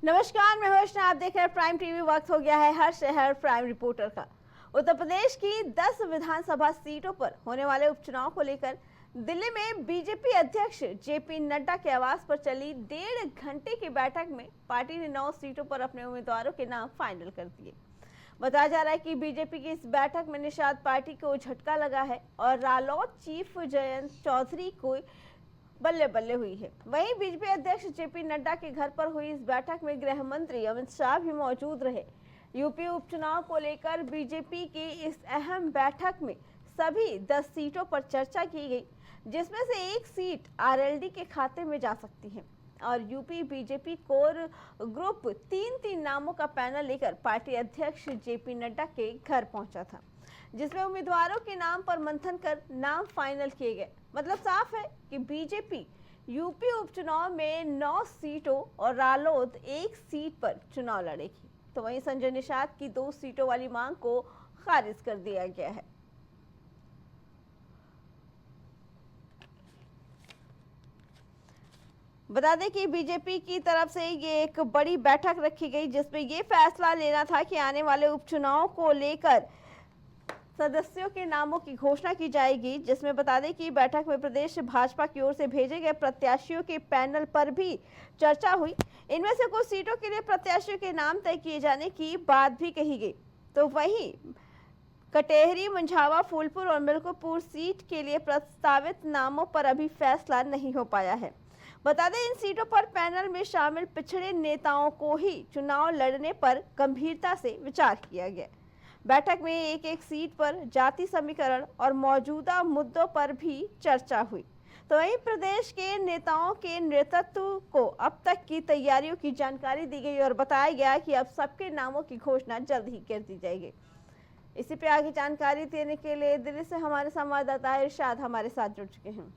नमस्कार, मैं हर्ष। आप देख रहे हैं प्राइम टीवी। वक्त हो गया है हर शहर प्राइम रिपोर्टर का। उत्तर प्रदेश की 10 विधानसभा सीटों पर होने वाले उपचुनाव को लेकर दिल्ली में बीजेपी अध्यक्ष जेपी नड्डा के आवास पर चली 1.5 घंटे की बैठक में पार्टी ने 9 सीटों पर अपने उम्मीदवारों के नाम फाइनल कर दिए। बताया जा रहा है कि बीजेपी की इस बैठक में निषाद पार्टी को झटका लगा है और रालोद चीफ जयंत चौधरी को बल्ले बल्ले हुई है। वहीं बीजेपी अध्यक्ष जेपी नड्डा के घर पर हुई इस बैठक में गृह मंत्री अमित शाह भी मौजूद रहे। यूपी उपचुनाव को लेकर बीजेपी की इस अहम बैठक में सभी 10 सीटों पर चर्चा की गई, जिसमें से एक सीट आरएलडी के खाते में जा सकती है। और यूपी बीजेपी कोर ग्रुप 3 नामों का पैनल लेकर पार्टी अध्यक्ष जेपी नड्डा के घर पहुंचा था, जिसमें उम्मीदवारों के नाम पर मंथन कर नाम फाइनल किए गए। मतलब साफ है कि बीजेपी यूपी उपचुनाव में 9 सीटों और रालोद 1 सीट पर चुनाव लड़ेगी। तो वहीं संजय निषाद की 2 सीटों वाली मांग को खारिज कर दिया गया है। बता दें कि बीजेपी की तरफ से ये एक बड़ी बैठक रखी गई, जिसमें ये फैसला लेना था कि आने वाले उपचुनाव को लेकर सदस्यों के नामों की घोषणा की जाएगी। जिसमें बता दें कि बैठक में प्रदेश भाजपा की ओर से भेजे गए प्रत्याशियों के पैनल पर भी चर्चा हुई। इनमें से कुछ सीटों के लिए प्रत्याशियों के नाम तय किए जाने की बात भी कही गई। तो वहीं कटेहरी, मंझावा, फूलपुर और मिल्कोपुर सीट के लिए प्रस्तावित नामों पर अभी फैसला नहीं हो पाया है। बता दें, इन सीटों पर पैनल में शामिल पिछड़े नेताओं को ही चुनाव लड़ने पर गंभीरता से विचार किया गया। बैठक में एक सीट पर जाति समीकरण और मौजूदा मुद्दों पर भी चर्चा हुई। तो वहीं प्रदेश के नेताओं के नेतृत्व को अब तक की तैयारियों की जानकारी दी गई और बताया गया कि अब सबके नामों की घोषणा जल्द ही कर दी जाएगी। इसी पे आगे जानकारी देने के लिए दिल्ली से हमारे संवाददाता इरशाद हमारे साथ जुड़ चुके हैं।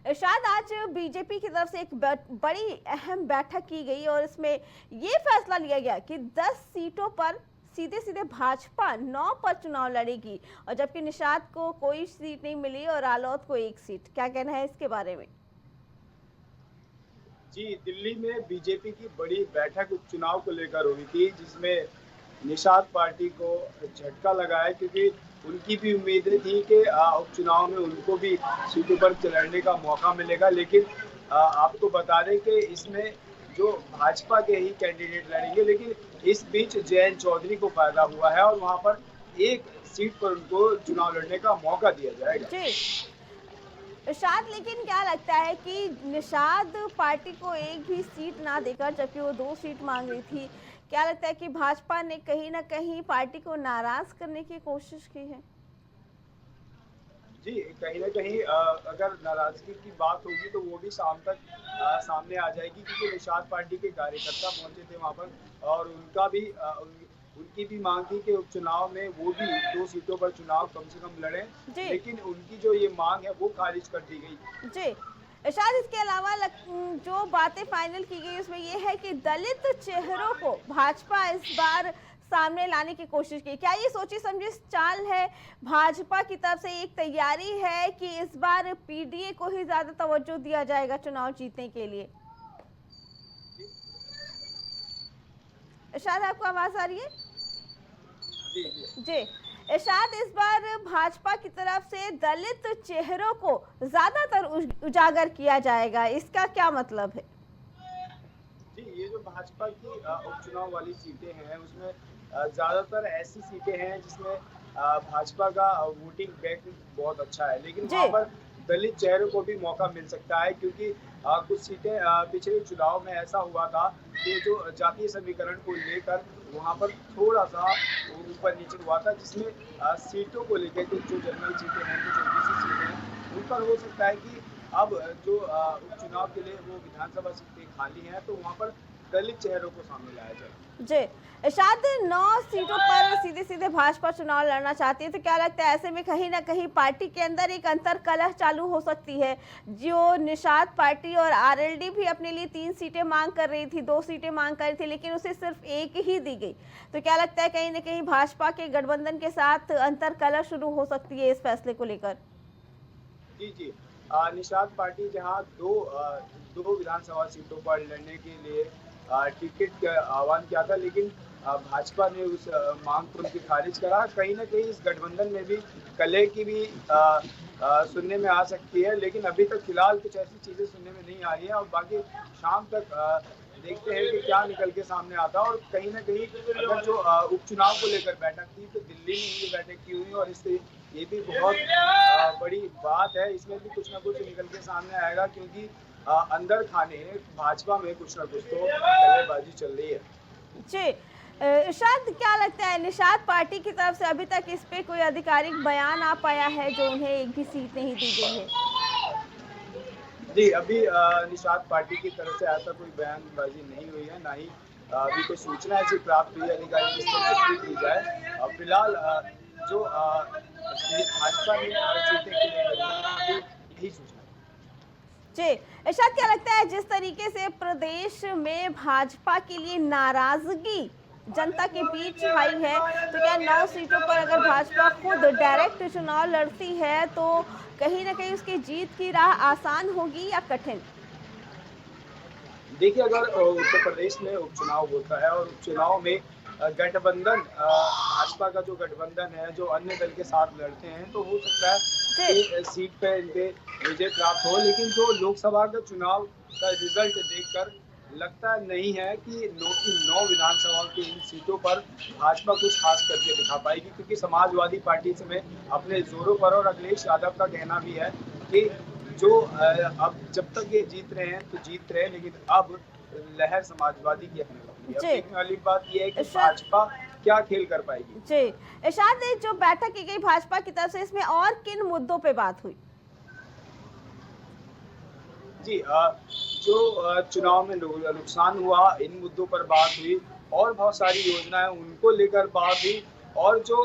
इरशाद, आज बीजेपी की तरफ से एक बड़ी अहम बैठक की गई और इसमें ये फैसला लिया गया कि 10 सीटों पर सीधे सीधे भाजपा 9 पर चुनाव लड़ेगी, और जबकि निषाद को कोई सीट नहीं मिली और रालोद को 1 सीट। क्या कहना है इसके बारे में? जी, दिल्ली में बीजेपी की बड़ी बैठक उपचुनाव को लेकर हुई थी, जिसमें निषाद पार्टी को झटका लगा है, क्योंकि उनकी भी उम्मीदें थी कि उपचुनाव में उनको भी सीटों पर लड़ने का मौका मिलेगा। लेकिन आपको बता दें कि इसमें जो भाजपा के ही कैंडिडेट लड़ेंगे, लेकिन इस बीच जयंत चौधरी को फायदा हुआ है और वहां पर 1 सीट पर उनको चुनाव लड़ने का मौका दिया जाएगा। इरशाद, लेकिन क्या लगता है कि निषाद पार्टी को 1 भी सीट ना देकर जबकि वो 2 सीट मांग रही थी, क्या लगता है कि भाजपा ने कहीं ना कहीं पार्टी को नाराज करने की कोशिश की है? जी, कहीं न कहीं अगर नाराज़गी की बात होगी तो वो भी शाम तक सामने आ जाएगी, क्योंकि निषाद पार्टी के कार्यकर्ता पहुंचे थे वहां पर और उनकी भी मांग थी कि उपचुनाव में वो भी 2 सीटों पर चुनाव कम से कम लड़ें, लेकिन उनकी जो ये मांग है वो खारिज कर दी गई। जी इरशाद, इसके अलावा जो बातें फाइनल की गई उसमें ये है कि दलित चेहरों को भाजपा इस बार सामने लाने की कोशिश की। क्या ये सोची समझी चाल है भाजपा की तरफ से? एक तैयारी है कि इस बार पीडीए को ही ज्यादा तवज्जो दिया जाएगा चुनाव जीतने के लिए? इरशाद, आपको आवाज आ रही है? जी इरशाद, इस बार भाजपा की तरफ से दलित चेहरों को ज्यादातर उजागर किया जाएगा, इसका क्या मतलब है? जी, ये जो भाजपा की उपचुनाव वाली सीटें हैं उसमें ज्यादातर ऐसी सीटें हैं जिसमें भाजपा का वोटिंग बैंक बहुत अच्छा है, लेकिन वहाँ पर दलित चेहरों को भी मौका मिल सकता है, क्योंकि कुछ सीटें पिछले चुनाव में ऐसा हुआ था कि जो जातीय समीकरण को लेकर वहाँ पर थोड़ा सा ऊपर नीचे हुआ था, जिसमें सीटों को लेकर कुछ जो जनरल सीटें हैं, कुछ ओबीसी सीटें हैं, उन पर हो सकता है कि अब जो उपचुनाव के लिए वो विधानसभा सीटें खाली हैं, तो वहाँ पर दलित चेहरों को सामने लाया जाए। जी इरशाद, 9 सीटों पर सीधे सीधे भाजपा चुनाव लड़ना चाहती है, तो क्या लगता है ऐसे में कहीं ना कहीं पार्टी के अंदर एक अंतर कलह चालू हो सकती है? जो निषाद पार्टी और आरएलडी भी अपने लिए 3 सीटें मांग कर रही थी, 2 सीटें मांग कर रही थी, लेकिन उसे सिर्फ 1 ही दी गई। तो क्या लगता है कहीं ना कहीं भाजपा के गठबंधन के साथ अंतर कलह शुरू हो सकती है इस फैसले को लेकर? जी, निषाद पार्टी जहां दो विधानसभा सीटों पर लड़ने के लिए टिकट का आह्वान किया था, लेकिन भाजपा ने उस मांग को उनकी खारिज करा। कहीं ना कहीं इस गठबंधन में भी कलह की भी सुनने में आ सकती है, लेकिन अभी तक फिलहाल कुछ ऐसी चीजें सुनने में नहीं आ रही है और बाकी शाम तक देखते हैं कि क्या निकल के सामने आता है। और कहीं ना कहीं अगर जो उपचुनाव को लेकर बैठक थी तो दिल्ली में ये बैठक की हुई, और इससे ये भी बहुत बड़ी बात है। इसमें भी कुछ ना कुछ निकल के सामने आएगा, क्योंकि अंदर खाने भाजपा में कुछ ना कुछ तो कलहबाजी चल रही है। जी इरशाद, क्या लगता है निषाद पार्टी की तरफ से अभी तक इस पे कोई आधिकारिक बयान आ पाया है जो उन्हें एक भी सीट नहीं दी गई है? जी, अभी निषाद पार्टी की तरफ से ऐसा कोई बयानबाजी नहीं हुई है, ना ही अभी कोई सूचना ऐसी प्राप्त हुई है अधिकारी की तरफ से दी जाए। फिलहाल जो भाजपा ने सीटें के लिए यही सूचना। जी इरशाद, क्या लगता है जिस तरीके से प्रदेश में भाजपा के लिए नाराजगी जनता के बीच आई है, तो क्या 9 सीटों पर अगर भाजपा खुद डायरेक्ट चुनाव लड़ती है तो कहीं ना कहीं उसकी जीत की राह आसान होगी या कठिन? देखिए, अगर उत्तर प्रदेश में उपचुनाव होता है और उपचुनाव में गठबंधन भाजपा का जो गठबंधन है जो अन्य दल के साथ लड़ते हैं, तो हो सकता है कि सीट पे इनके विजय प्राप्त हो। लेकिन जो लोकसभा का चुनाव का रिजल्ट देखकर लगता नहीं है कि 9 विधानसभाओं की इन सीटों पर भाजपा कुछ खास करके दिखा पाएगी, क्योंकि समाजवादी पार्टी में अपने जोरों पर, और अखिलेश यादव का कहना भी है कि जो अब जब तक ये जीत रहे हैं तो जीत रहे हैं, लेकिन अब लहर समाजवादी की आने वाली है। अब देखने वाली बात ये है कि भाजपा क्या खेल कर पाएगी। जी इरशाद, जो बैठक की गई भाजपा की तरफ से, इसमें और किन मुद्दों पे बात हुई? जी, जो चुनाव में नुकसान हुआ इन मुद्दों पर बात हुई, और बहुत सारी योजनाएं उनको लेकर बात हुई, और जो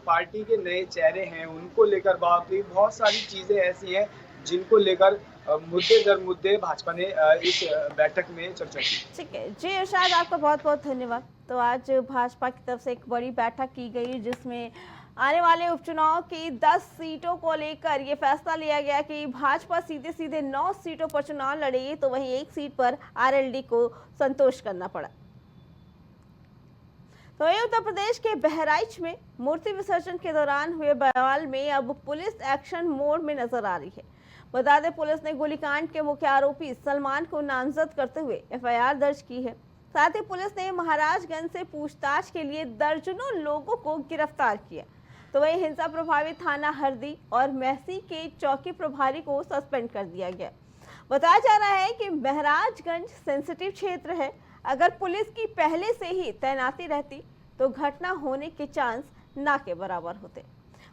पार्टी के नए चेहरे हैं उनको लेकर बात हुई। बहुत सारी चीजें ऐसी हैं जिनको लेकर मुद्दे दर मुद्दे भाजपा ने इस बैठक में चर्चा की। ठीक है जी इरशाद, आपका बहुत बहुत धन्यवाद। तो आज भाजपा की तरफ से एक बड़ी बैठक की गई जिसमें आने वाले उपचुनाव की 10 सीटों को लेकर ये फैसला लिया गया कि भाजपा सीधे सीधे 9 सीटों पर चुनाव लड़ेगी, तो वहीं एक सीट पर आरएलडी को संतोष करना पड़ा। तो वहीं उत्तर प्रदेश के बहराइच में मूर्ति विसर्जन के दौरान हुए बवाल में अब पुलिस एक्शन मोड में नजर आ रही है। बता दें, पुलिस ने गोलीकांड के मुख्य आरोपी सलमान को नामजद करते हुए एफआईआर दर्ज की है। साथ ही पुलिस ने महाराजगंज से पूछताछ के लिए दर्जनों लोगों को गिरफ्तार किया। तो वहीं हिंसा प्रभावित थाना हरदी और महसी के चौकी प्रभारी को सस्पेंड कर दिया गया। बताया जा रहा है कि महाराजगंज सेंसिटिव क्षेत्र है, अगर पुलिस की पहले से ही तैनाती रहती तो घटना होने के चांस ना के बराबर होते।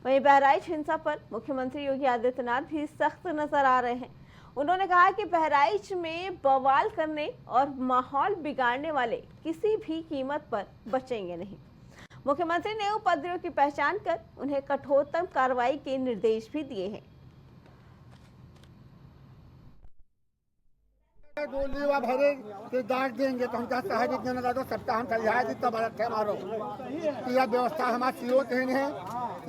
वहीं बहराइच हिंसा पर मुख्यमंत्री योगी आदित्यनाथ भी सख्त नजर आ रहे हैं। उन्होंने कहा कि बहराइच में बवाल करने और माहौल बिगाड़ने वाले किसी भी कीमत पर बचेंगे नहीं। मुख्यमंत्री ने उपद्रवियों की पहचान कर उन्हें कठोरतम कार्रवाई के निर्देश भी दिए हैं। गोली वा भरे तो डांट देंगे तो हम क्या शहरी देने लगा सबका हम कलिहाय दी तब रखे मारो। यह व्यवस्था हमारे सीओ के है,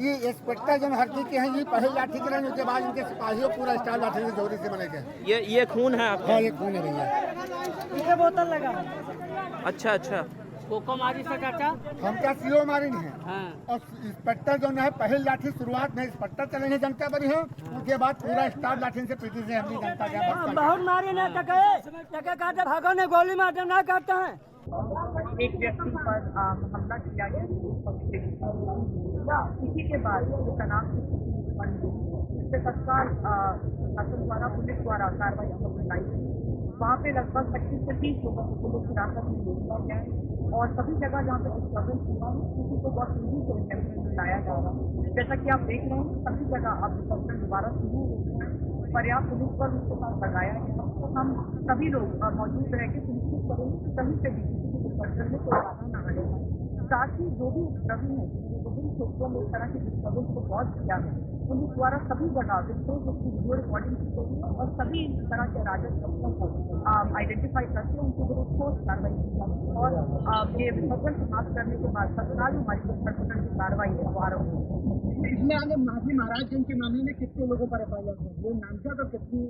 ये इंस्पेक्टर जन हरदी के हैं, ये पहले लाठी के रहने के बाद इनके सिपाहियों पूरा स्टाइल लाठी जोरी से बने के। ये खून है आपका? हाँ, ये खून है भैया। इसे बोतल लगा। अच्छा अच्छा, कोको मारी से चाचा हम क्या सीओ मारी है। हाँ। और इंस्पेक्टर जो है पहले लाठी शुरुआत में इंस्पेक्टर चलेंगे जनता बड़ी है, उसके बाद पूरा स्टाफ लाठी से पीटी से अपनी जनता क्या बहुत मारे ना टके काटे भागो ने गोली मारते ना काटते हैं। एक व्यक्ति पर हमला किया गया, इसी के बाद तनाव इसके तत्काल प्रशासन द्वारा पुलिस द्वारा कार्रवाई कराई गई। वहाँ पे लगभग 25 से 30 लोगों को पुलिस हिरासत में लिया गया है, और सभी जगह जहाँ पे डिस्टर्बेंस हुआ है किसी को बहुत तेजी से लाया जा रहा है। जैसा कि आप देख रहे हैं सभी जगह अब डिस्टर्बेंस दोबारा शुरू हो गया है। पर्याप्त पुलिस पर उसके साथ लगाया गया, तो हम सभी लोग मौजूद रह के सुनिश्चित करेंगे कि कहीं से भी किसी भी डिस्टर्बेंस में कोई बाधा न आए। साथ ही जो भी उपद्रवी है विभिन्न क्षेत्रों में इस तरह के डिस्टर्बेंस को बहुत किया है, पुलिस द्वारा सभी जगह विशेष उसकी वीडियो रिकॉर्डिंग की गई है और सभी इस तरह के अराजक तत्वों को आइडेंटिफाई करके उनके विरुद्ध ठोस कार्रवाई की जाएगी और ये विसर्जन समाप्त करने के बाद तत्काल हमारी जो धरपकड़ की कार्रवाई है वो आरम्भ होगी। इसमें आगे माफी महाराजगंज के मामले में कितने लोगों पर एफआईआर है, वो नामजद और कितनी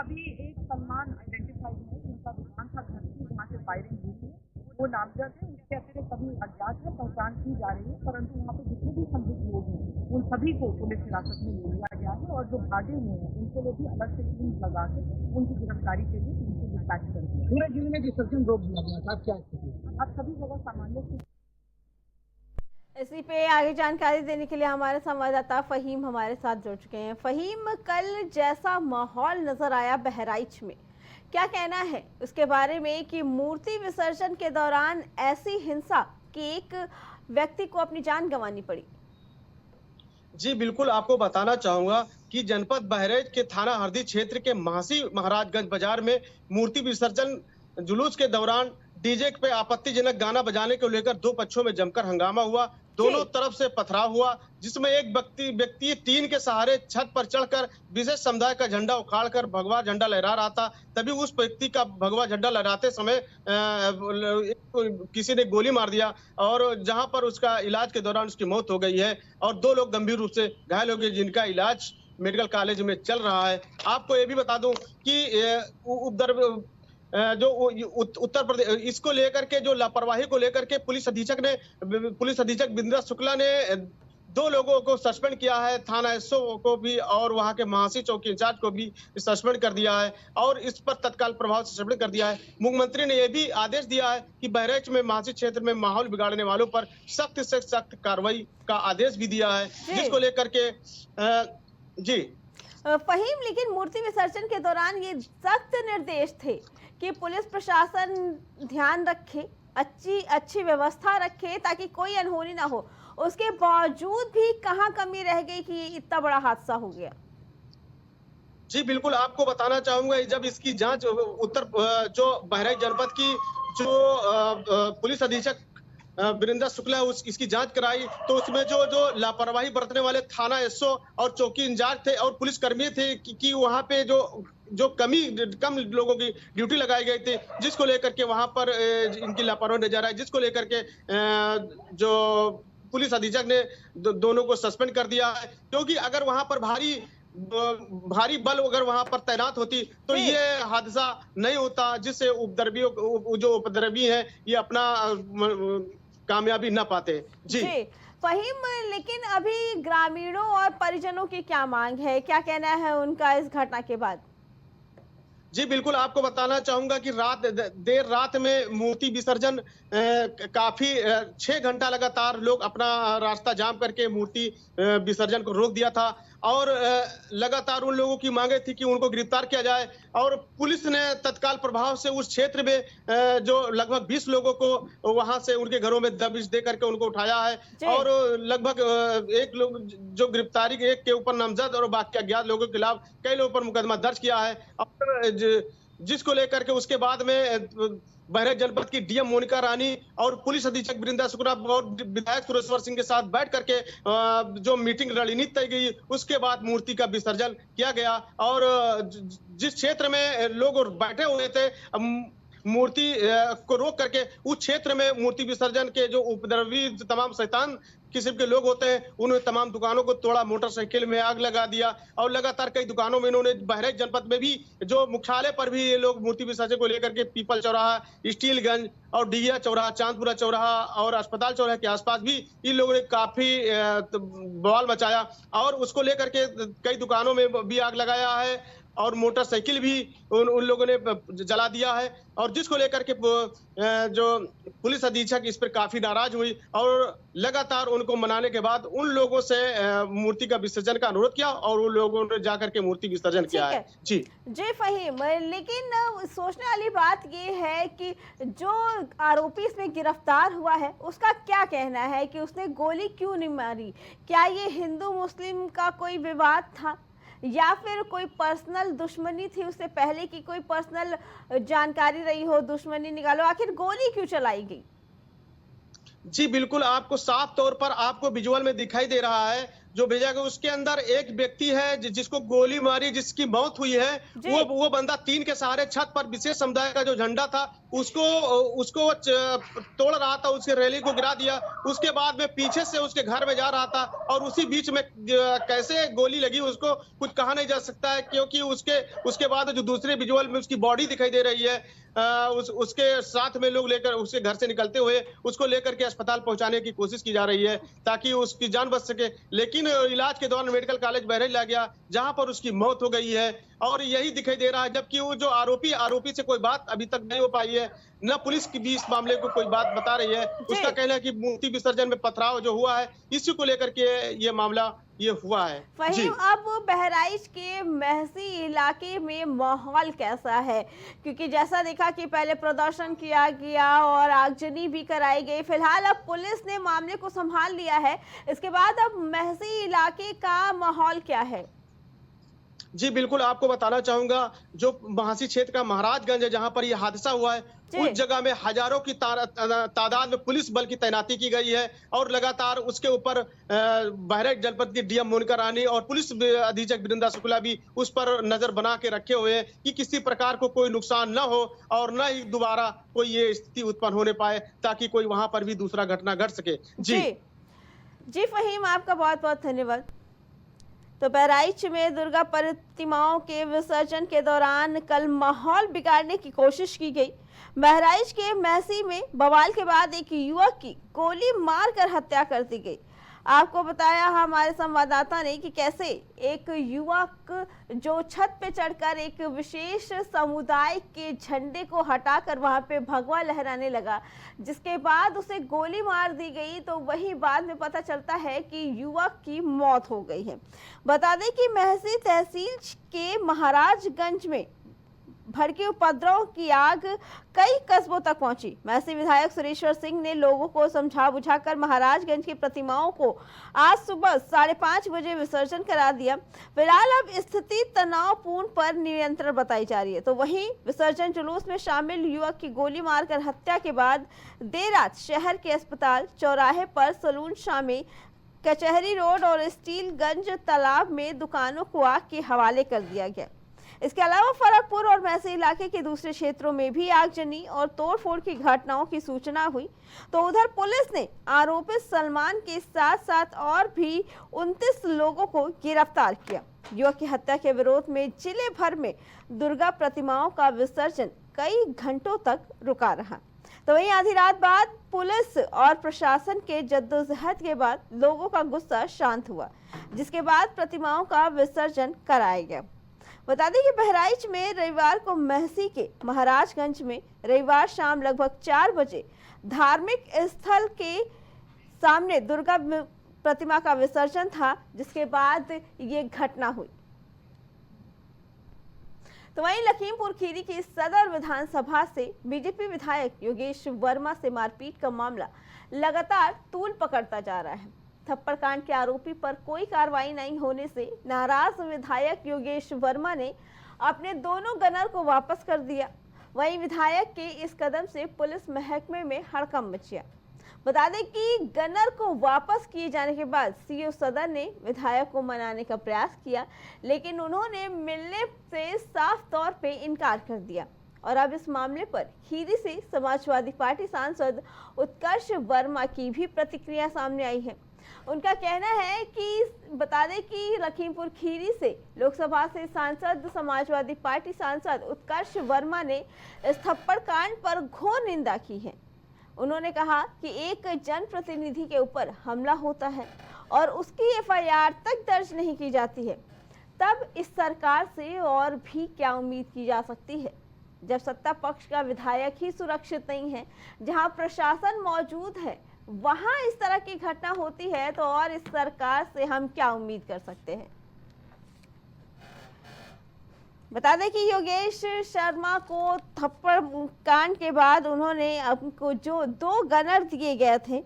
अभी एक सलमान आइडेंटिफाई है जिनका दुकान था घर की, वहाँ से फायरिंग हुई थी, वो नामजद है। उसके अतिरिक्त अभी अज्ञात है, पहचान की जा रही है, परंतु वहाँ पे जितने भी संदिग्ध लोग हैं उन सभी को पुलिस हिरासत में ले लिया गया है और जो भागे हुए हैं उनके लिए भी अलग से टीम लगा के उनकी गिरफ्तारी के लिए टीम को डिस्पैच कर दिया। पूरे जिले में विसर्जन रोक दिया गया था, क्या स्थिति? अब सभी जगह सामान्य स्थिति। इसी पे आगे जानकारी देने के लिए हमारे संवाददाता फहीम हमारे साथ जुड़ चुके हैं। फहीम, कल जैसा माहौल नजर आया बहराइच में, क्या कहना है उसके बारे में कि मूर्ति विसर्जन के दौरान ऐसी हिंसा कि एक व्यक्ति को अपनी जान गंवानी पड़ी? जी बिल्कुल, आपको बताना चाहूंगा कि जनपद बहराइच के थाना हरदी क्षेत्र के महासी महाराजगंज बाजार में मूर्ति विसर्जन जुलूस के दौरान डीजे पे आपत्तिजनक गाना बजाने को लेकर दो पक्षों में जमकर हंगामा हुआ। दोनों तरफ से पथराव हुआ, जिसमें एक व्यक्ति टीन के सहारे छत पर चढ़कर विशेष समुदाय का झंडा उखाड़कर भगवा झंडा लहरा रहा था। तभी उस व्यक्ति का भगवा झंडा लहराते समय किसी ने गोली मार दिया और जहां पर उसका इलाज के दौरान उसकी मौत हो गई है और दो लोग गंभीर रूप से घायल हो गए, जिनका इलाज मेडिकल कॉलेज में चल रहा है। आपको ये भी बता दूं कि जो उत्तर प्रदेश इसको लेकर के जो लापरवाही को लेकर के पुलिस अधीक्षक बिंद्रा शुक्ला ने दो लोगों को सस्पेंड किया है, थाना एसओ को भी और वहां के महासी चौकी इंचार्ज को भी सस्पेंड कर दिया है और इस पर तत्काल प्रभाव से सस्पेंड कर दिया है। मुख्यमंत्री ने यह भी आदेश दिया है कि बहराइच में महासी क्षेत्र में माहौल बिगाड़ने वालों पर सख्त से सख्त कार्रवाई का आदेश भी दिया है, जिसको लेकर के जी फहीम, लेकिन मूर्ति विसर्जन के दौरान ये सख्त निर्देश थे कि पुलिस प्रशासन ध्यान रखे, अच्छी व्यवस्था रखे ताकि कोई अनहोनी ना हो, उसके बावजूद भी कहां कमी रह गई कि इतना बड़ा हादसा हो गया? जी बिल्कुल, आपको बताना चाहूंगा जब इसकी जांच जो बहराइच जनपद की जो पुलिस अधीक्षक वीरेंद्र शुक्ला इसकी जांच कराई तो उसमें जो लापरवाही बरतने वाले थाना एसओ और चौकी इंचार्ज थे और पुलिस कर्मी थे कि वहां पे जो कम लोगों की ड्यूटी लगाई गई थी, जिसको लेकर के वहां पर इनकी लापरवाही नजर आई, जिसको लेकर के जो पुलिस अधीक्षक ने दोनों को सस्पेंड कर दिया है। क्योंकि अगर वहां पर भारी बल अगर वहां पर तैनात होती तो ये हादसा नहीं होता, जिससे उपद्रवी हैं ये अपना कामयाबी न पाते। जी फहीम, लेकिन अभी ग्रामीणों और परिजनों की क्या मांग है, क्या कहना है उनका इस घटना के बाद? जी बिल्कुल, आपको बताना चाहूंगा कि देर रात में मूर्ति विसर्जन काफी 6 घंटा लगातार लोग अपना रास्ता जाम करके मूर्ति विसर्जन को रोक दिया था और लगातार उन लोगों की मांगे थी कि उनको गिरफ्तार किया जाए और पुलिस ने तत्काल प्रभाव से उस क्षेत्र में जो लगभग 20 लोगों को वहां से उनके घरों में दबिश दे करके उनको उठाया है और लगभग एक लोग जो गिरफ्तारी एक के ऊपर नामजद और बाकी अज्ञात लोगों के खिलाफ कई लोगों पर मुकदमा दर्ज किया है और जिसको लेकर के उसके बाद में बहराइच जनपद की डीएम मोनिका रानी और पुलिस अधीक्षक वीरेंद्र शुक्ला और विधायक सुरेश्वर सिंह के साथ बैठ करके जो मीटिंग रणनीति तय गई, उसके बाद मूर्ति का विसर्जन किया गया और जिस क्षेत्र में लोग बैठे हुए थे मूर्ति को रोक करके उस क्षेत्र में मूर्ति विसर्जन के जो उपद्रवी तमाम शैतान किस्म के लोग होते हैं उन्होंने तमाम दुकानों को तोड़ा, मोटरसाइकिल में आग लगा दिया और लगातार कई दुकानों में इन्होंने बहराइच जनपद में भी जो मुख्यालय पर भी ये लोग मूर्ति विसर्जन को लेकर के पीपल चौराहा, स्टीलगंज और डिगिया चौराहा, चांदपुरा चौराहा और अस्पताल चौराहे के आसपास भी इन लोगों ने काफी बवाल मचाया और उसको लेकर के कई दुकानों में भी आग लगाया है और मोटरसाइकिल भी उन लोगों ने जला दिया है और जिसको लेकर के जो पुलिस अधीक्षक इस पर काफी नाराज हुई और लगातार उनको मनाने के बाद उन लोगों से मूर्ति का विसर्जन का अनुरोध किया और उन लोगों ने जाकर के मूर्ति विसर्जन किया है। जी फहीम, लेकिन सोचने वाली बात ये है कि जो आरोपी इसमें गिरफ्तार हुआ है उसका क्या कहना है कि उसने गोली क्यों नहीं मारी? क्या ये हिंदू मुस्लिम का कोई विवाद था या फिर कोई पर्सनल दुश्मनी थी, उससे पहले की कोई पर्सनल जानकारी रही हो, दुश्मनी निकालो, आखिर गोली क्यों चलाई गई? जी बिल्कुल, आपको साफ तौर पर आपको विजुअल में दिखाई दे रहा है जो भेजा गया, उसके अंदर एक व्यक्ति है जिसको गोली मारी, जिसकी मौत हुई है। वो बंदा टीन के सहारे छत पर विशेष समुदाय का जो झंडा था उसको उसको तोड़ रहा था, उसके रैली को गिरा दिया। उसके बाद में पीछे से उसके घर में जा रहा था और उसी बीच में कैसे गोली लगी उसको कुछ कहा नहीं जा सकता है, क्योंकि उसके बाद जो दूसरे विजुअल में उसकी बॉडी दिखाई दे रही है। उसके साथ में लोग लेकर उसके घर से निकलते हुए उसको लेकर के अस्पताल पहुंचाने की कोशिश की जा रही है ताकि उसकी जान बच सके, लेकिन इलाज के दौरान मेडिकल कॉलेज बहराइच लाया गया जहां पर उसकी मौत हो गई है। और यही दिखाई दे रहा है, जबकि वो जो आरोपी से कोई बात अभी तक नहीं हो पाई है, न पुलिस की भी इस मामले को कोई बात बता रही है। उसका कहना है कि मूर्ति विसर्जन में पथराव जो हुआ है इसी को लेकर के ये मामला ये हुआ है। फहीम, अब बहराइच के महसी इलाके में माहौल कैसा है? क्योंकि जैसा देखा कि पहले प्रदर्शन किया गया और आगजनी भी कराई गई, फिलहाल अब पुलिस ने मामले को संभाल लिया है। इसके बाद अब महसी इलाके का माहौल क्या है? जी बिल्कुल, आपको बताना चाहूंगा जो महासी क्षेत्र का महाराजगंज है जहां पर यह हादसा हुआ है, उस जगह में हजारों की तादाद में पुलिस बल की तैनाती की गई है और लगातार उसके ऊपर बहराइच जनपद की डीएम मोनिका रानी और पुलिस अधीक्षक वृंदा शुक्ला भी उस पर नजर बना के रखे हुए हैं कि किसी प्रकार को कोई नुकसान न हो और न ही दोबारा कोई ये स्थिति उत्पन्न होने पाए, ताकि कोई वहां पर भी दूसरा घटना घट सके। जी फहीम, आपका बहुत बहुत धन्यवाद। तो बहराइच में दुर्गा प्रतिमाओं के विसर्जन के दौरान कल माहौल बिगाड़ने की कोशिश की गई। बहराइच के महसी में बवाल के बाद एक युवक की गोली मारकर हत्या कर दी गई। आपको बताया हमारे संवाददाता ने कि कैसे एक युवक जो छत पे चढ़कर एक विशेष समुदाय के झंडे को हटाकर वहां पे भगवा लहराने लगा, जिसके बाद उसे गोली मार दी गई। तो वही बाद में पता चलता है कि युवक की मौत हो गई है। बता दें कि महसी तहसील के महाराजगंज में भड़के उपद्रव की आग कई कस्बों तक पहुंची। महसी विधायक सुरेश्वर सिंह ने लोगों को समझा बुझाकर महाराजगंज की प्रतिमाओं को आज सुबह 5:30 बजे विसर्जन करा दिया। फिलहाल अब स्थिति तनावपूर्ण पर नियंत्रण बताई जा रही है। तो वहीं विसर्जन जुलूस में शामिल युवक की गोली मारकर हत्या के बाद देर रात शहर के अस्पताल चौराहे पर सलून शामी कचहरी रोड और स्टीलगंज तालाब में दुकानों को आग के हवाले कर दिया गया। इसके अलावा फरकपुर और महसी इलाके के दूसरे क्षेत्रों में भी आगजनी और तोड़फोड़ की घटनाओं की सूचना हुई। तो उधर पुलिस ने आरोपित सलमान के साथ साथ और भी 29 लोगों को गिरफ्तार किया। युवक की हत्या के विरोध में जिले भर में दुर्गा प्रतिमाओं का विसर्जन कई घंटों तक रुका रहा। तो वहीं आधी रात बाद पुलिस और प्रशासन के जद्दोजहद के बाद लोगों का गुस्सा शांत हुआ, जिसके बाद प्रतिमाओं का विसर्जन कराया गया। बता दें कि बहराइच में रविवार को महसी के महाराजगंज में रविवार शाम लगभग 4 बजे धार्मिक स्थल के सामने दुर्गा प्रतिमा का विसर्जन था, जिसके बाद ये घटना हुई। तो वहीं लखीमपुर खीरी की सदर विधानसभा से बीजेपी विधायक योगेश वर्मा से मारपीट का मामला लगातार तूल पकड़ता जा रहा है। थप्पड़ कांड के आरोपी पर कोई कार्रवाई नहीं होने से नाराज विधायक योगेश वर्मा ने अपने दोनों गनर को वापस कर दिया। वहीं विधायक के इस कदम से पुलिस महकमे में हड़कंप मचा। बता दें कि गनर को वापस किए जाने के बाद सीओ सदर ने विधायक को मनाने का प्रयास किया, लेकिन उन्होंने मिलने से साफ तौर पे इनकार कर दिया। और अब इस मामले पर खीरी से समाजवादी पार्टी सांसद उत्कर्ष वर्मा की भी प्रतिक्रिया सामने आई है। उनका कहना है कि बता दें कि लखीमपुर खीरी से लोकसभा से सांसद समाजवादी पार्टी सांसद उत्कर्ष वर्मा ने इस थप्पड़ कांड पर घोर निंदा की है। उन्होंने कहा कि एक जनप्रतिनिधि के ऊपर हमला होता है और उसकी एफआईआर तक दर्ज नहीं की जाती है, तब इस सरकार से और भी क्या उम्मीद की जा सकती है, जब सत्ता पक्ष का विधायक ही सुरक्षित नहीं है, जहां प्रशासन मौजूद है वहां इस तरह की घटना होती है, तो और इस सरकार से हम क्या उम्मीद कर सकते हैं। बता दें कि योगेश शर्मा को थप्पड़ कांड के बाद उन्होंने आपको जो 2 गनर दिए गए थे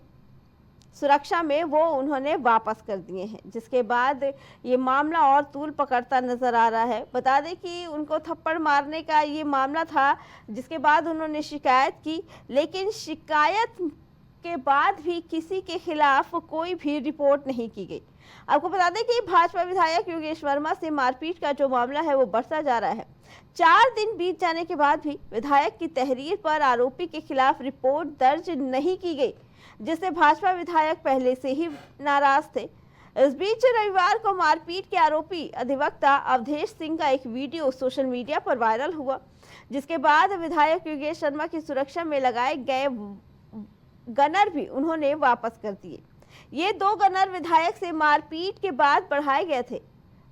सुरक्षा में, वो उन्होंने वापस कर दिए हैं, जिसके बाद ये मामला और तूल पकड़ता नजर आ रहा है। बता दें कि उनको थप्पड़ मारने का ये मामला था, जिसके बाद उन्होंने शिकायत की, लेकिन शिकायत के बाद भी किसी के खिलाफ कोई भी रिपोर्ट नहीं की गई। आपको बता दें कि भाजपा विधायक योगेश वर्मा से मारपीट का जो मामला है वो बढ़ता जा रहा है। 4 दिन बीत जाने के बाद भी विधायक की तहरीर पर आरोपी के खिलाफ रिपोर्ट दर्ज नहीं की गई, जिससे भाजपा विधायक पहले से ही नाराज थे। इस बीच रविवार को मारपीट के आरोपी अधिवक्ता अवधेश सिंह का एक वीडियो सोशल मीडिया पर वायरल हुआ, जिसके बाद विधायक योगेश शर्मा की सुरक्षा में लगाए गए गनर भी उन्होंने वापस कर दिए। ये 2 गनर विधायक से मारपीट के बाद बढ़ाए गए थे।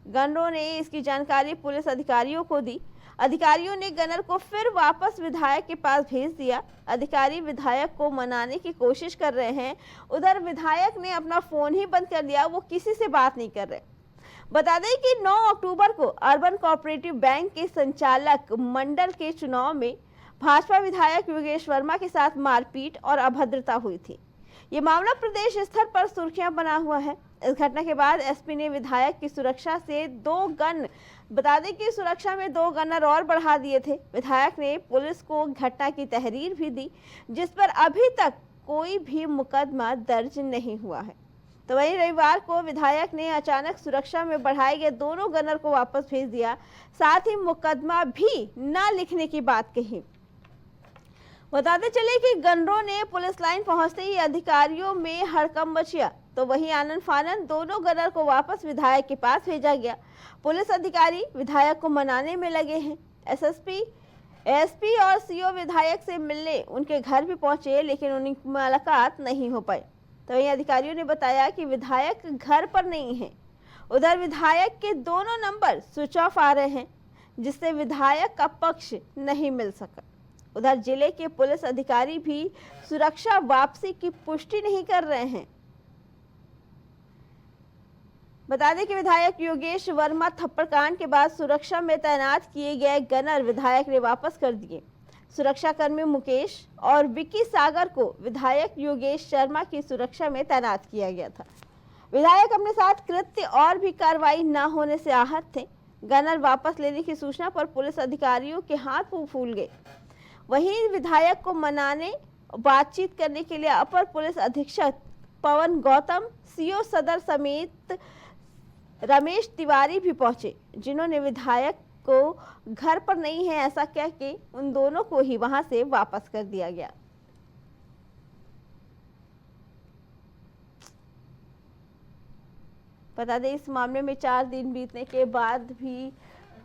गनरों ने इसकी जानकारी पुलिस अधिकारियों को दी। अधिकारियों ने गनर को फिर वापस विधायक के पास भेज दिया। अधिकारी विधायक को मनाने की कोशिश कर रहे हैं। उधर विधायक ने अपना फोन ही बंद कर दिया, वो किसी से बात नहीं कर रहे। बता दें कि 9 अक्टूबर को अर्बन कोऑपरेटिव बैंक के संचालक मंडल के चुनाव में भाजपा विधायक योगेश वर्मा के साथ मारपीट और अभद्रता हुई थी। ये मामला प्रदेश स्तर पर सुर्खियां बना हुआ है। इस घटना के बाद एसपी ने विधायक की सुरक्षा से 2 गन बता दें कि सुरक्षा में 2 गनर और बढ़ा दिए थे। विधायक ने पुलिस को घटना की तहरीर भी दी, जिस पर अभी तक कोई भी मुकदमा दर्ज नहीं हुआ है। तो वहीं रविवार को विधायक ने अचानक सुरक्षा में बढ़ाए गए दोनों गनर को वापस भेज दिया, साथ ही मुकदमा भी न लिखने की बात कही। बताते चले कि गनरों ने पुलिस लाइन पहुंचते ही अधिकारियों में हड़कंप मच गया, तो वहीं आनन फानन दोनों गनर को वापस विधायक के पास भेजा गया। पुलिस अधिकारी विधायक को मनाने में लगे हैं। एसएसपी, एसपी और सीओ विधायक से मिलने उनके घर भी पहुंचे, लेकिन उनकी मुलाकात नहीं हो पाई। तो वहीं अधिकारियों ने बताया कि विधायक घर पर नहीं है। उधर विधायक के दोनों नंबर स्विच ऑफ आ रहे हैं, जिससे विधायक का पक्ष नहीं मिल सका। उधर जिले के पुलिस अधिकारी भी सुरक्षा वापसी की पुष्टि नहीं कर रहे हैं। बता दें कि विधायक योगेश वर्मा थप्पड़ कांड के बाद सुरक्षा में तैनात किए गए गनर विधायक ने वापस कर दिए। सुरक्षाकर्मी मुकेश और विकी सागर को विधायक योगेश शर्मा की सुरक्षा में तैनात किया गया था। विधायक अपने साथ कृत्य और भी कार्रवाई न होने से आहत थे। गनर वापस लेने की सूचना पर पुलिस अधिकारियों के हाथ फूल गए। वहीं विधायक को मनाने, बातचीत करने के लिए अपर पुलिस अधीक्षक पवन गौतम, सीओ सदर समेत रमेश तिवारी भी पहुंचे, जिन्होंने विधायक को घर पर नहीं है ऐसा कह के उन दोनों को ही वहां से वापस कर दिया गया। बता दें इस मामले में 4 दिन बीतने के बाद भी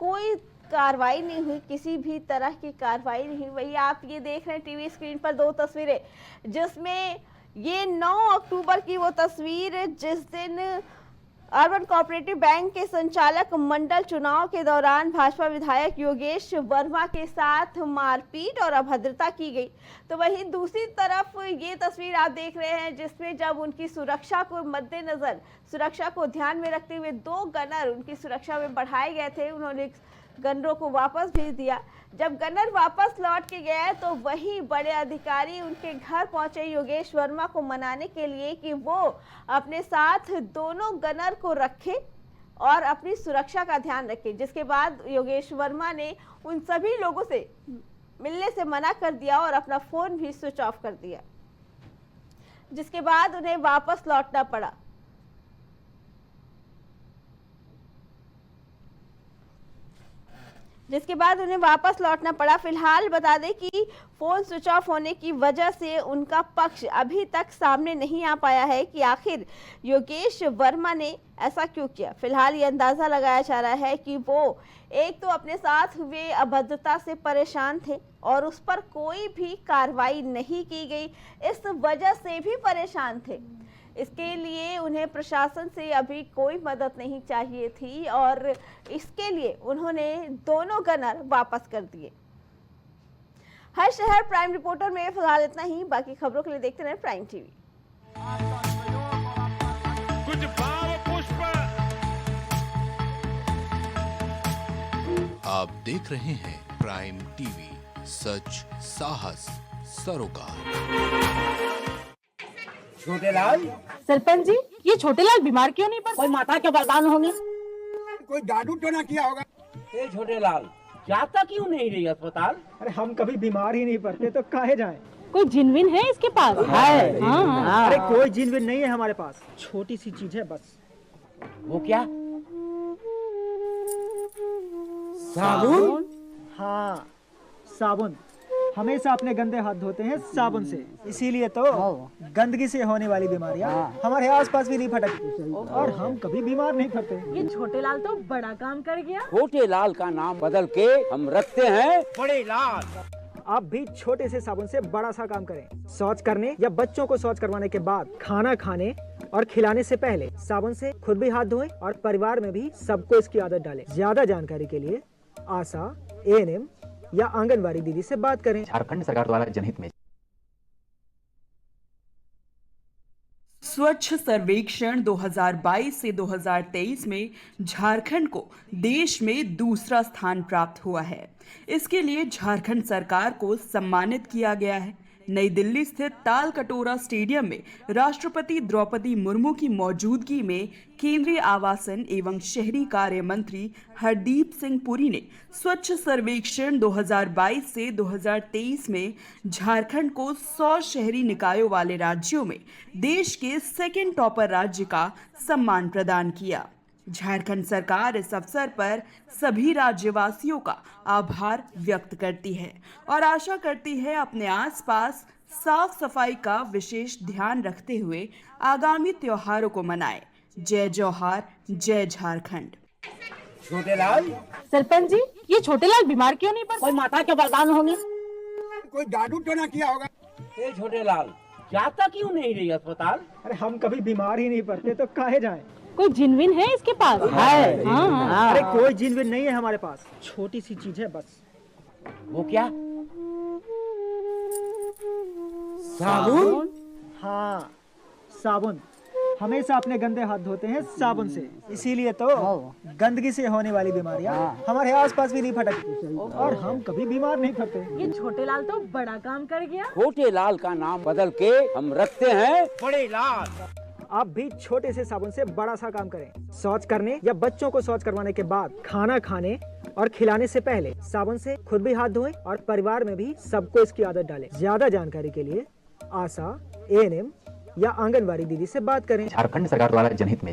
कोई कार्रवाई नहीं हुई, किसी भी तरह की कार्रवाई नहीं। वही आप ये देख रहे हैं टीवी स्क्रीन पर 2 तस्वीरें, जिसमें ये 9 अक्टूबर की वो तस्वीर जिस दिन अर्बन कोऑपरेटिव बैंक के संचालक मंडल चुनाव के दौरान भाजपा विधायक योगेश वर्मा के साथ मारपीट और अभद्रता की गई। तो वहीं दूसरी तरफ ये तस्वीर आप देख रहे हैं, जिसमें जब उनकी सुरक्षा को मद्देनजर, सुरक्षा को ध्यान में रखते हुए 2 गनर उनकी सुरक्षा में बढ़ाए गए थे, उन्होंने गनरों को वापस भेज दिया। जब गनर वापस लौट के गए तो वही बड़े अधिकारी उनके घर पहुंचे योगेश वर्मा को मनाने के लिए कि वो अपने साथ दोनों गनर को रखे और अपनी सुरक्षा का ध्यान रखे। जिसके बाद योगेश वर्मा ने उन सभी लोगों से मिलने से मना कर दिया और अपना फोन भी स्विच ऑफ कर दिया, जिसके बाद उन्हें वापस लौटना पड़ा। फिलहाल बता दें कि फोन स्विच ऑफ होने की वजह से उनका पक्ष अभी तक सामने नहीं आ पाया है कि आखिर योगेश वर्मा ने ऐसा क्यों किया। फिलहाल ये अंदाजा लगाया जा रहा है कि वो एक तो अपने साथ हुए अभद्रता से परेशान थे और उस पर कोई भी कार्रवाई नहीं की गई, इस वजह से भी परेशान थे। इसके लिए उन्हें प्रशासन से अभी कोई मदद नहीं चाहिए थी और इसके लिए उन्होंने दोनों गनर वापस कर दिए। हर शहर प्राइम रिपोर्टर में फिलहाल इतना ही। बाकी खबरों के लिए देखते रहें प्राइम टीवी। कुछ भाव पुष्प। आप देख रहे हैं प्राइम टीवी, सच साहस सरोकार। छोटेलाल, सरपंच जी, ये छोटेलाल बीमार क्यों नहीं पड़? कोई माता के बरदान होंगे। कोई जादू टोना किया होगा। छोटेलाल, जाता क्यों नहीं रही अस्पताल? अरे हम कभी बीमार ही नहीं पड़ते तो काहे जाएं? कोई जिनविन है इसके पास? है। हाँ। अरे कोई जिनविन नहीं है हमारे पास, छोटी सी चीज है बस। वो क्या? साबुन? हाँ, साबुन। हमेशा अपने गंदे हाथ धोते हैं साबुन से, इसीलिए तो गंदगी से होने वाली बीमारियां हमारे आसपास भी नहीं फटकती और हम कभी बीमार नहीं पड़ते। ये छोटे लाल तो बड़ा काम कर गया। छोटे लाल का नाम बदल के हम रखते हैं बड़े लाल। आप भी छोटे से साबुन से बड़ा सा काम करें। शौच करने या बच्चों को शौच करवाने के बाद, खाना खाने और खिलाने से पहले साबुन से खुद भी हाथ धोएं और परिवार में भी सबको इसकी आदत डालें। ज्यादा जानकारी के लिए आशा, ANM या आंगनवाड़ी दीदी से बात करें। झारखंड सरकार द्वारा जनहित में। स्वच्छ सर्वेक्षण 2022 से 2023 में झारखंड को देश में दूसरा स्थान प्राप्त हुआ है। इसके लिए झारखंड सरकार को सम्मानित किया गया है। नई दिल्ली स्थित ताल कटोरा स्टेडियम में राष्ट्रपति द्रौपदी मुर्मू की मौजूदगी में केंद्रीय आवासन एवं शहरी कार्य मंत्री हरदीप सिंह पुरी ने स्वच्छ सर्वेक्षण 2022 से 2023 में झारखंड को 100 शहरी निकायों वाले राज्यों में देश के सेकंड टॉपर राज्य का सम्मान प्रदान किया। झारखंड सरकार इस अवसर पर सभी राज्यवासियों का आभार व्यक्त करती है और आशा करती है अपने आसपास साफ सफाई का विशेष ध्यान रखते हुए आगामी त्योहारों को मनाए। जय जौहार, जय झारखंड। छोटे लाल। सरपंच जी, ये छोटे लाल बीमार क्यों नहीं पड़े? कोई माता के वरदान होंगे। कोई जादू टोना किया होगा। ए छोटे लाल, जाता क्यों नहीं रही अस्पताल? अरे हम कभी बीमार ही नहीं पड़ते तो काहे जाएं? कोई जिनविन है इसके पास? है। हाँ। अरे कोई जिनविन नहीं है हमारे पास, छोटी सी चीज है बस। वो क्या? साबुन? हाँ, साबुन। हमेशा अपने गंदे हाथ धोते हैं साबुन से, इसीलिए तो गंदगी से होने वाली बीमारियां हमारे आसपास भी नहीं फटकती और हम कभी बीमार नहीं पड़ते। ये छोटे लाल तो बड़ा काम कर गया। छोटे लाल का नाम बदल के हम रखते हैं बड़े लाल। आप भी छोटे से साबुन से बड़ा सा काम करें। शौच करने या बच्चों को शौच करवाने के बाद, खाना खाने और खिलाने से पहले साबुन से खुद भी हाथ धोएं और परिवार में भी सबको इसकी आदत डालें। ज्यादा जानकारी के लिए आशा, ANM या आंगनवाड़ी दीदी से बात करें। झारखंड सरकार द्वारा जनहित में।